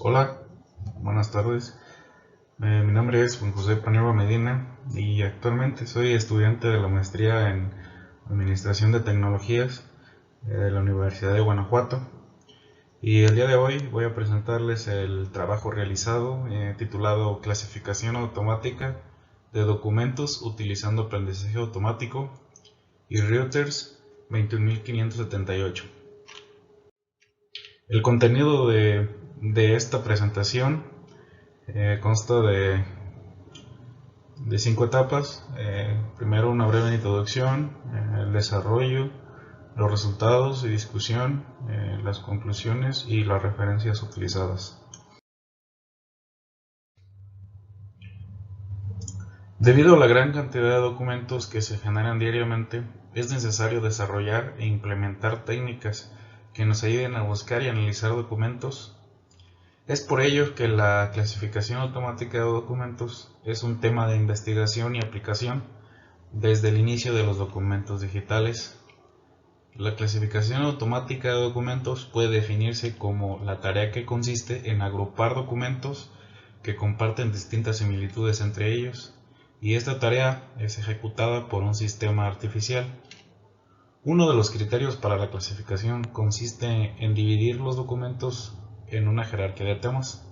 Hola, buenas tardes. Mi nombre es Juan José Paniagua Medina y actualmente soy estudiante de la maestría en Administración de Tecnologías de la Universidad de Guanajuato. Y el día de hoy voy a presentarles el trabajo realizado titulado Clasificación automática de documentos utilizando aprendizaje automático y Reuters 21578. El contenido de esta presentación consta de 5 etapas. Primero una breve introducción, el desarrollo, los resultados y discusión, las conclusiones y las referencias utilizadas. Debido a la gran cantidad de documentos que se generan diariamente, es necesario desarrollar e implementar técnicas que nos ayuden a buscar y analizar documentos. Es por ello que la clasificación automática de documentos es un tema de investigación y aplicación desde el inicio de los documentos digitales. La clasificación automática de documentos puede definirse como la tarea que consiste en agrupar documentos que comparten distintas similitudes entre ellos, y esta tarea es ejecutada por un sistema artificial. Uno de los criterios para la clasificación consiste en dividir los documentos en una jerarquía de temas,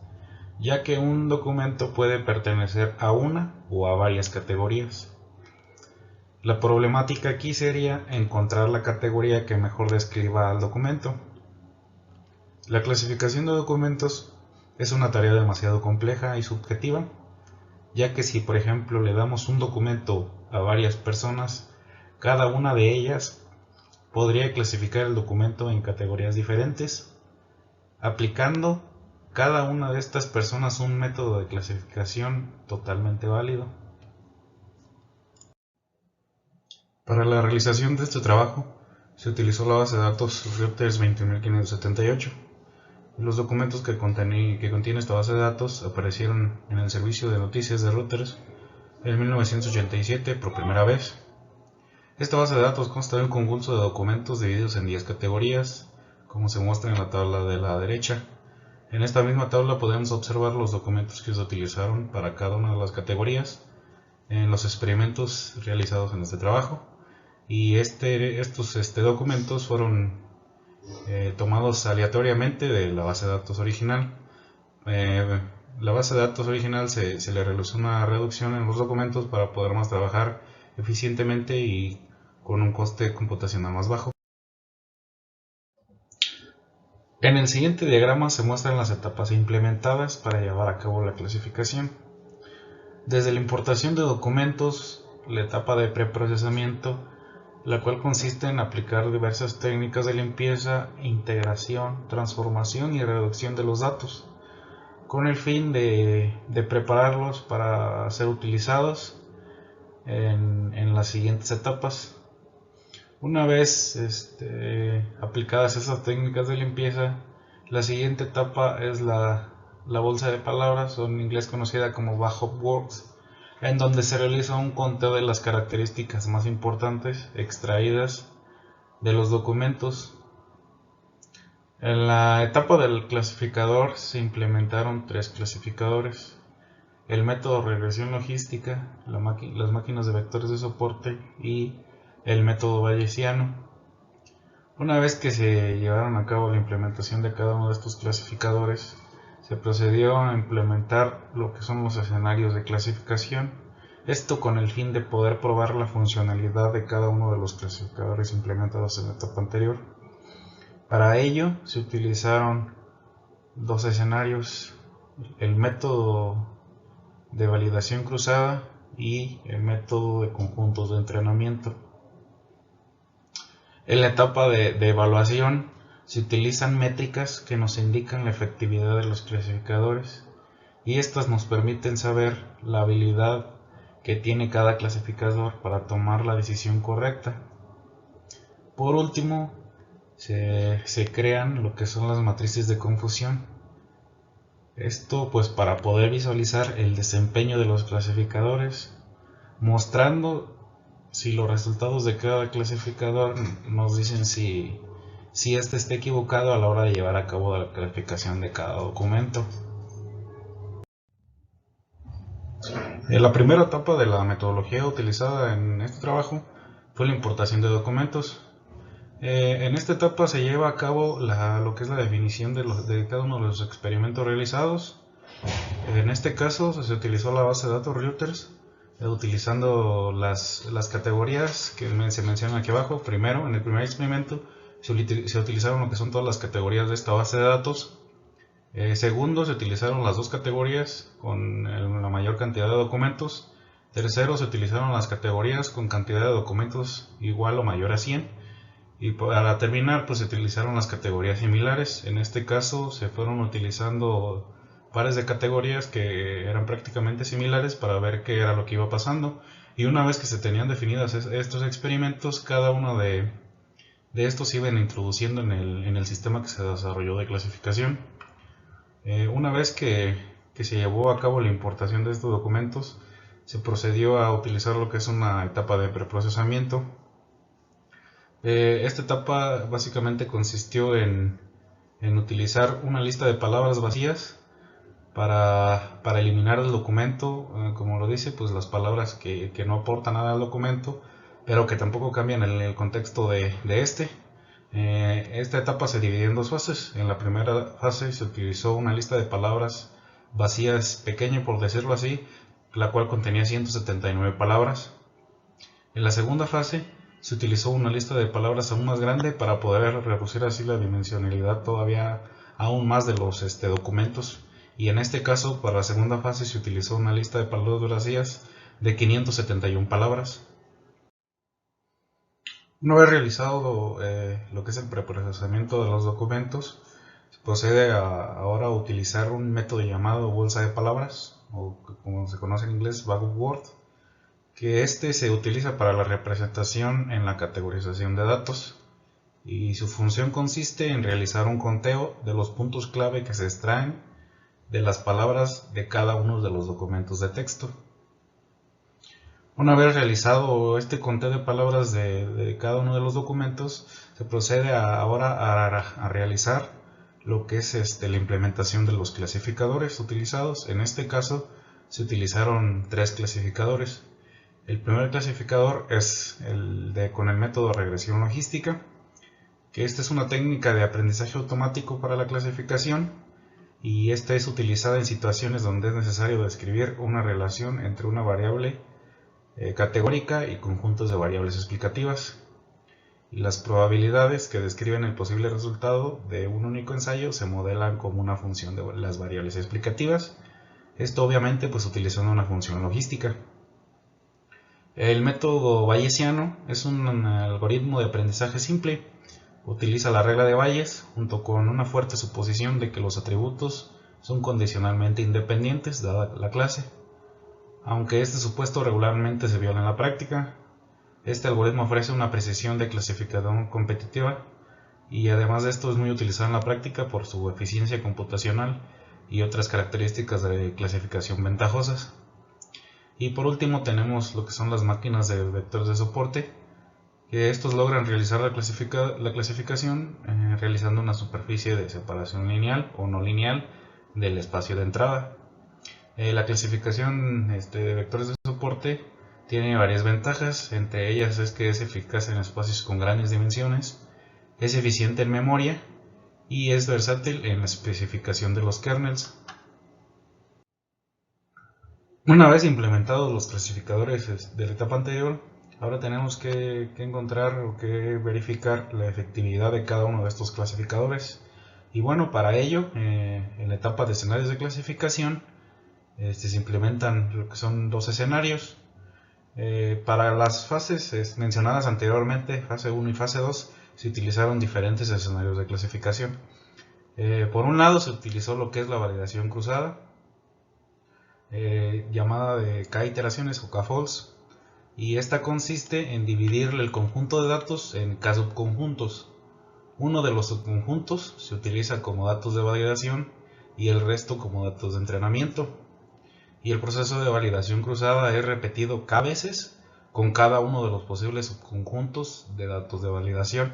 ya que un documento puede pertenecer a una o a varias categorías. La problemática aquí sería encontrar la categoría que mejor describa al documento. La clasificación de documentos es una tarea demasiado compleja y subjetiva, ya que si por ejemplo le damos un documento a varias personas, cada una de ellas podría clasificar el documento en categorías diferentes, aplicando cada una de estas personas un método de clasificación totalmente válido. Para la realización de este trabajo se utilizó la base de datos Reuters 21578. Los documentos que contiene esta base de datos aparecieron en el servicio de noticias de Reuters en 1987 por primera vez. Esta base de datos consta de un conjunto de documentos divididos en 10 categorías, como se muestra en la tabla de la derecha. En esta misma tabla podemos observar los documentos que se utilizaron para cada una de las categorías en los experimentos realizados en este trabajo. Y estos documentos fueron tomados aleatoriamente de la base de datos original. La base de datos original se le realizó una reducción en los documentos para poder más trabajar eficientemente y con un coste computacional más bajo. En el siguiente diagrama se muestran las etapas implementadas para llevar a cabo la clasificación. Desde la importación de documentos, la etapa de preprocesamiento, la cual consiste en aplicar diversas técnicas de limpieza, integración, transformación y reducción de los datos, con el fin de prepararlos para ser utilizados en las siguientes etapas. Una vez aplicadas esas técnicas de limpieza, la siguiente etapa es la bolsa de palabras, o en inglés conocida como Bag of Words, en donde se realiza un conteo de las características más importantes extraídas de los documentos. En la etapa del clasificador se implementaron 3 clasificadores: el método regresión logística, las máquinas de vectores de soporte y el método bayesiano. Una vez que se llevaron a cabo la implementación de cada uno de estos clasificadores, se procedió a implementar lo que son los escenarios de clasificación, esto con el fin de poder probar la funcionalidad de cada uno de los clasificadores implementados en la etapa anterior. Para ello se utilizaron 2 escenarios: el método de validación cruzada y el método de conjuntos de entrenamiento. En la etapa de evaluación se utilizan métricas que nos indican la efectividad de los clasificadores, y estas nos permiten saber la habilidad que tiene cada clasificador para tomar la decisión correcta. Por último, se crean lo que son las matrices de confusión. Esto pues para poder visualizar el desempeño de los clasificadores, mostrando si los resultados de cada clasificador nos dicen si si éste esté equivocado a la hora de llevar a cabo la clasificación de cada documento. La primera etapa de la metodología utilizada en este trabajo fue la importación de documentos. En esta etapa se lleva a cabo lo que es la definición de cada uno de los experimentos realizados. En este caso se utilizó la base de datos Reuters, utilizando las categorías que se mencionan aquí abajo. Primero, en el primer experimento se utilizaron lo que son todas las categorías de esta base de datos. Segundo, se utilizaron las dos categorías con la mayor cantidad de documentos. Tercero, se utilizaron las categorías con cantidad de documentos igual o mayor a 100. Y para terminar, pues se utilizaron las categorías similares. En este caso se fueron utilizando pares de categorías que eran prácticamente similares para ver qué era lo que iba pasando. Y una vez que se tenían definidos estos experimentos, cada uno de estos se iban introduciendo en el sistema que se desarrolló de clasificación. Una vez que se llevó a cabo la importación de estos documentos, se procedió a utilizar lo que es una etapa de preprocesamiento. Esta etapa básicamente consistió en utilizar una lista de palabras vacías para eliminar del documento, como lo dice, pues las palabras que no aportan nada al documento, pero que tampoco cambian el contexto de este. Esta etapa se dividió en dos fases. En la primera fase se utilizó una lista de palabras vacías pequeña, por decirlo así, la cual contenía 179 palabras. En la segunda fase se utilizó una lista de palabras aún más grande para poder reducir así la dimensionalidad todavía aún más de los documentos. Y en este caso, para la segunda fase, se utilizó una lista de palabras vacías de 571 palabras. Una vez realizado lo que es el preprocesamiento de los documentos, se procede ahora a utilizar un método llamado bolsa de palabras, o como se conoce en inglés, bag of words, que se utiliza para la representación en la categorización de datos, y su función consiste en realizar un conteo de los puntos clave que se extraen de las palabras de cada uno de los documentos de texto. Una vez realizado este conteo de palabras de cada uno de los documentos, se procede ahora a realizar lo que es la implementación de los clasificadores utilizados. En este caso se utilizaron tres clasificadores. El primer clasificador es con el método regresión logística, que esta es una técnica de aprendizaje automático para la clasificación, y esta es utilizada en situaciones donde es necesario describir una relación entre una variable categórica y conjuntos de variables explicativas. Y las probabilidades que describen el posible resultado de un único ensayo se modelan como una función de las variables explicativas. Esto obviamente pues utilizando una función logística. El método bayesiano es un algoritmo de aprendizaje simple. Utiliza la regla de Bayes junto con una fuerte suposición de que los atributos son condicionalmente independientes dada la clase. Aunque este supuesto regularmente se viola en la práctica, este algoritmo ofrece una precisión de clasificación competitiva, y además de esto es muy utilizado en la práctica por su eficiencia computacional y otras características de clasificación ventajosas. Y por último tenemos lo que son las máquinas de vectores de soporte, que estos logran realizar la clasificación realizando una superficie de separación lineal o no lineal del espacio de entrada. La clasificación de vectores de soporte tiene varias ventajas. Entre ellas es que es eficaz en espacios con grandes dimensiones, es eficiente en memoria y es versátil en la especificación de los kernels. Una vez implementados los clasificadores de la etapa anterior, ahora tenemos que encontrar o que verificar la efectividad de cada uno de estos clasificadores. Y bueno, para ello, en la etapa de escenarios de clasificación, se implementan lo que son dos escenarios. Para las fases mencionadas anteriormente, fase 1 y fase 2, se utilizaron diferentes escenarios de clasificación. Por un lado se utilizó lo que es la validación cruzada, llamada de K iteraciones o K-false, y esta consiste en dividir el conjunto de datos en K subconjuntos. Uno de los subconjuntos se utiliza como datos de validación y el resto como datos de entrenamiento. Y el proceso de validación cruzada es repetido K veces con cada uno de los posibles subconjuntos de datos de validación.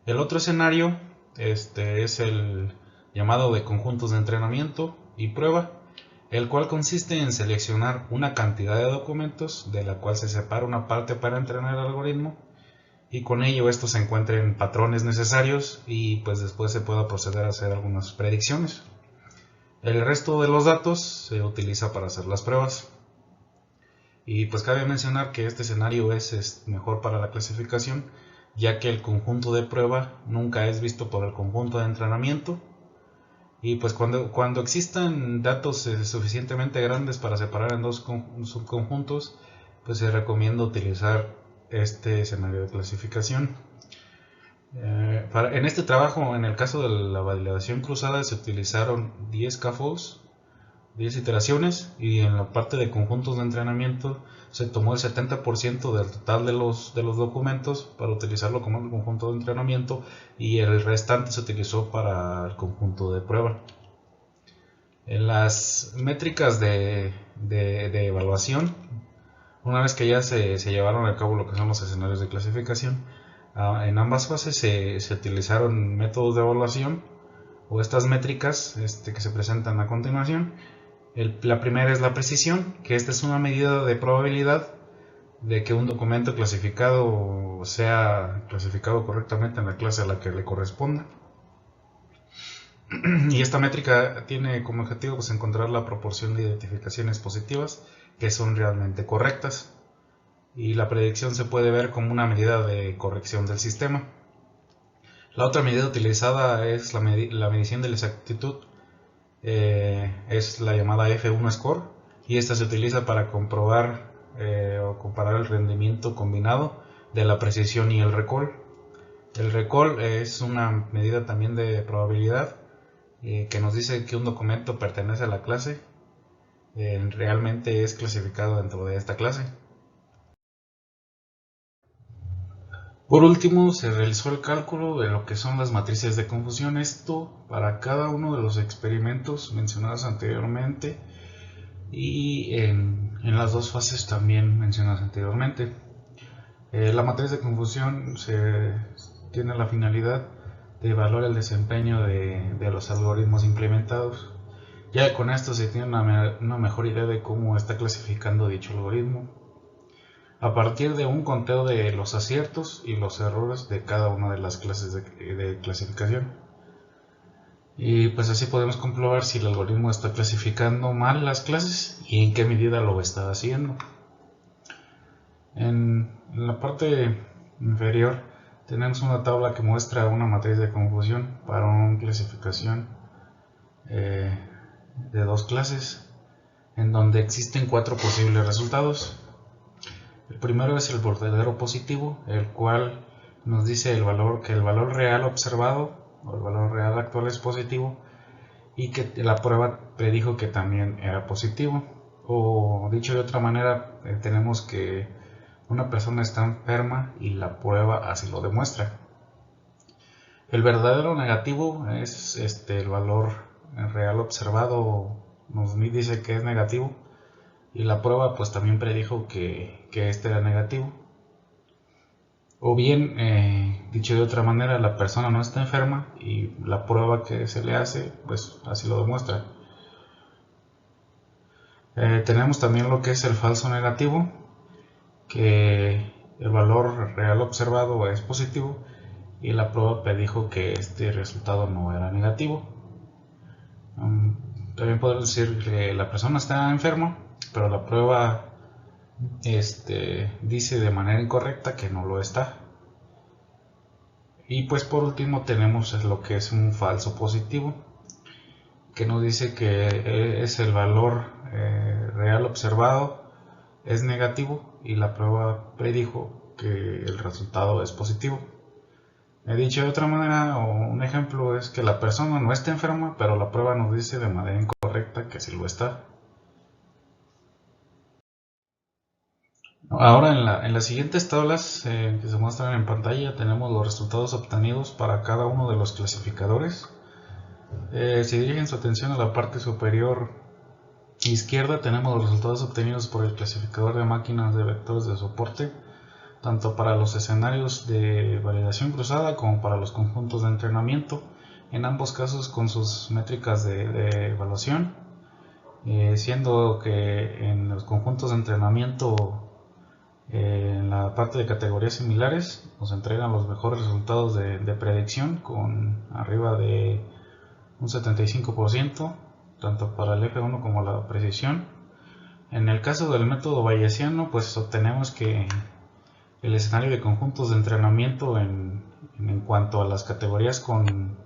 El otro escenario es el llamado de conjuntos de entrenamiento y prueba, el cual consiste en seleccionar una cantidad de documentos de la cual se separa una parte para entrenar el algoritmo y con ello estos se encuentren patrones necesarios y pues después se pueda proceder a hacer algunas predicciones. El resto de los datos se utiliza para hacer las pruebas. Y pues cabe mencionar que este escenario es mejor para la clasificación, ya que el conjunto de prueba nunca es visto por el conjunto de entrenamiento. Y pues cuando existan datos suficientemente grandes para separar en dos subconjuntos, pues se recomienda utilizar este escenario de clasificación. En este trabajo, en el caso de la validación cruzada, se utilizaron 10 scaffolds, 10 iteraciones, y en la parte de conjuntos de entrenamiento se tomó el 70% del total de los documentos para utilizarlo como un conjunto de entrenamiento y el restante se utilizó para el conjunto de prueba. En las métricas de evaluación, una vez que ya se llevaron a cabo lo que son los escenarios de clasificación, en ambas fases se utilizaron métodos de evaluación o estas métricas que se presentan a continuación. La primera es la precisión, que esta es una medida de probabilidad de que un documento clasificado sea clasificado correctamente en la clase a la que le corresponda. Y esta métrica tiene como objetivo pues encontrar la proporción de identificaciones positivas que son realmente correctas. Y la predicción se puede ver como una medida de corrección del sistema. La otra medida utilizada es la medición de la exactitud. Es la llamada F1 Score y esta se utiliza para comprobar o comparar el rendimiento combinado de la precisión y el recall. El recall es una medida también de probabilidad que nos dice que un documento pertenece a la clase, realmente es clasificado dentro de esta clase. Por último, se realizó el cálculo de lo que son las matrices de confusión, esto para cada uno de los experimentos mencionados anteriormente y en las dos fases también mencionadas anteriormente. La matriz de confusión tiene la finalidad de evaluar el desempeño de los algoritmos implementados. Ya con esto se tiene una mejor idea de cómo está clasificando dicho algoritmo a partir de un conteo de los aciertos y los errores de cada una de las clases de clasificación. Y pues así podemos comprobar si el algoritmo está clasificando mal las clases y en qué medida lo está haciendo. En la parte inferior tenemos una tabla que muestra una matriz de confusión para una clasificación de dos clases, en donde existen 4 posibles resultados. El primero es el verdadero positivo, el cual nos dice que el valor real observado o el valor real actual es positivo y que la prueba predijo que también era positivo. O dicho de otra manera, tenemos que una persona está enferma y la prueba así lo demuestra. El verdadero negativo es el valor real observado, nos dice que es negativo y la prueba pues también predijo que este era negativo. O bien, dicho de otra manera, la persona no está enferma y la prueba que se le hace pues así lo demuestra. Tenemos también lo que es el falso negativo, que el valor real observado es positivo y la prueba predijo que este resultado no era negativo. También podemos decir que la persona está enferma, pero la prueba dice de manera incorrecta que no lo está. Y pues por último tenemos lo que es un falso positivo, que nos dice que es el valor real observado es negativo y la prueba predijo que el resultado es positivo. Dicho de otra manera, o un ejemplo es que la persona no está enferma, pero la prueba nos dice de manera incorrecta que sí lo está. Ahora en las siguientes tablas que se muestran en pantalla tenemos los resultados obtenidos para cada uno de los clasificadores. Si dirigen su atención a la parte superior izquierda tenemos los resultados obtenidos por el clasificador de máquinas de vectores de soporte, tanto para los escenarios de validación cruzada como para los conjuntos de entrenamiento, en ambos casos con sus métricas de evaluación, siendo que en los conjuntos de entrenamiento, en la parte de categorías similares, nos entregan los mejores resultados de predicción con arriba de un 75%, tanto para el F1 como la precisión. En el caso del método bayesiano, pues obtenemos que el escenario de conjuntos de entrenamiento en cuanto a las categorías con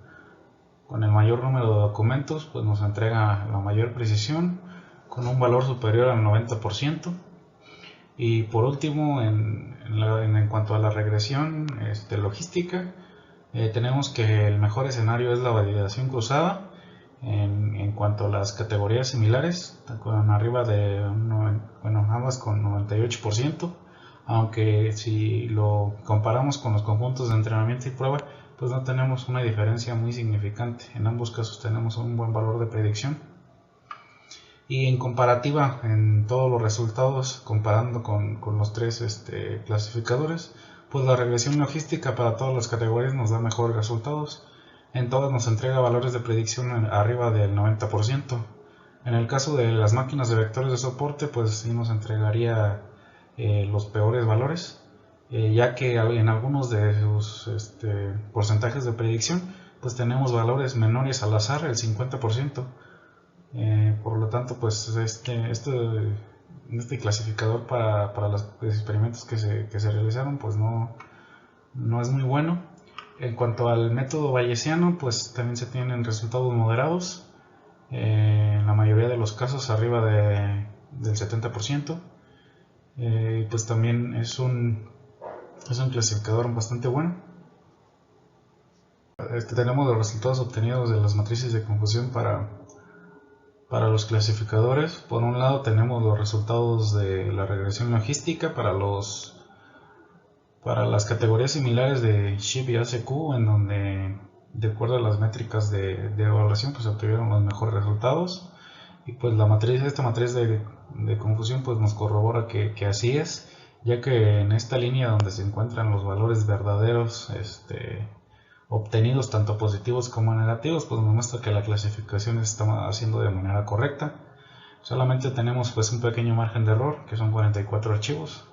el mayor número de documentos, pues nos entrega la mayor precisión con un valor superior al 90%. Y por último, en cuanto a la regresión logística, tenemos que el mejor escenario es la validación cruzada en cuanto a las categorías similares, con arriba de ambas con 98%, aunque si lo comparamos con los conjuntos de entrenamiento y prueba, pues no tenemos una diferencia muy significante. En ambos casos tenemos un buen valor de predicción. Y en comparativa, en todos los resultados, comparando con los tres clasificadores, pues la regresión logística para todas las categorías nos da mejores resultados. En todas nos entrega valores de predicción arriba del 90%. En el caso de las máquinas de vectores de soporte, pues sí nos entregaría los peores valores, ya que en algunos de sus porcentajes de predicción, pues tenemos valores menores al azar, el 50%. Por lo tanto, pues este clasificador para los experimentos que se realizaron, pues no es muy bueno. En cuanto al método bayesiano, pues también se tienen resultados moderados, en la mayoría de los casos arriba del 70%. Pues también es un clasificador bastante bueno. Tenemos los resultados obtenidos de las matrices de confusión para los clasificadores. Por un lado tenemos los resultados de la regresión logística para las categorías similares de SHIP y ACQ, en donde de acuerdo a las métricas de evaluación pues obtuvieron los mejores resultados. Y pues esta matriz de confusión pues nos corrobora que así es, ya que en esta línea donde se encuentran los valores verdaderos obtenidos tanto positivos como negativos, pues nos muestra que la clasificación se está haciendo de manera correcta. Solamente tenemos pues un pequeño margen de error, que son 44 archivos,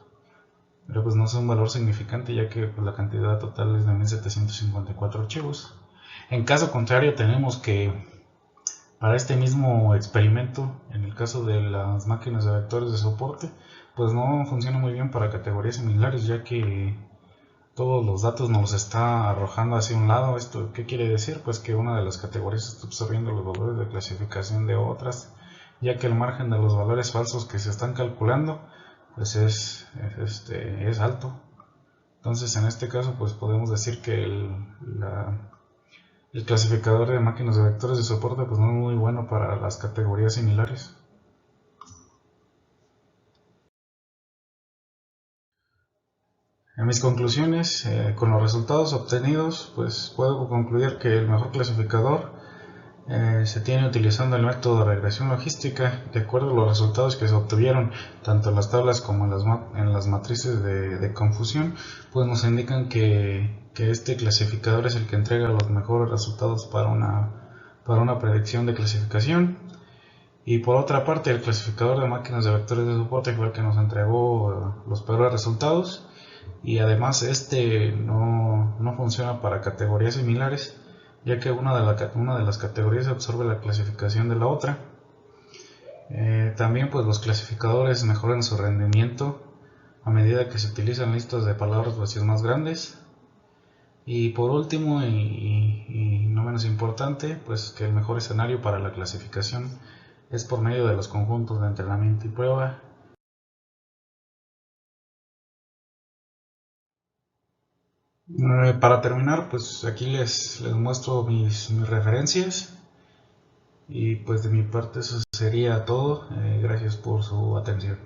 pero pues no es un valor significante, ya que pues, la cantidad total es de 1754 archivos. En caso contrario, tenemos que para este mismo experimento, en el caso de las máquinas de vectores de soporte, pues no funciona muy bien para categorías similares, ya que todos los datos nos los está arrojando hacia un lado. ¿Esto qué quiere decir? Pues que una de las categorías está absorbiendo los valores de clasificación de otras, ya que el margen de los valores falsos que se están calculando pues es alto. Entonces en este caso pues podemos decir que el clasificador de máquinas de vectores de soporte pues no es muy bueno para las categorías similares. En mis conclusiones, con los resultados obtenidos, pues puedo concluir que el mejor clasificador se tiene utilizando el método de regresión logística. De acuerdo a los resultados que se obtuvieron tanto en las tablas como en las matrices de confusión, pues nos indican que este clasificador es el que entrega los mejores resultados para una predicción de clasificación. Y por otra parte, el clasificador de máquinas de vectores de soporte fue el que nos entregó los peores resultados, y además no funciona para categorías similares, ya que una de las categorías absorbe la clasificación de la otra. También pues los clasificadores mejoran su rendimiento a medida que se utilizan listas de palabras vacías más grandes. Y por último y no menos importante, pues que el mejor escenario para la clasificación es por medio de los conjuntos de entrenamiento y prueba. Para terminar, pues aquí les muestro mis referencias, y pues de mi parte eso sería todo. Gracias por su atención.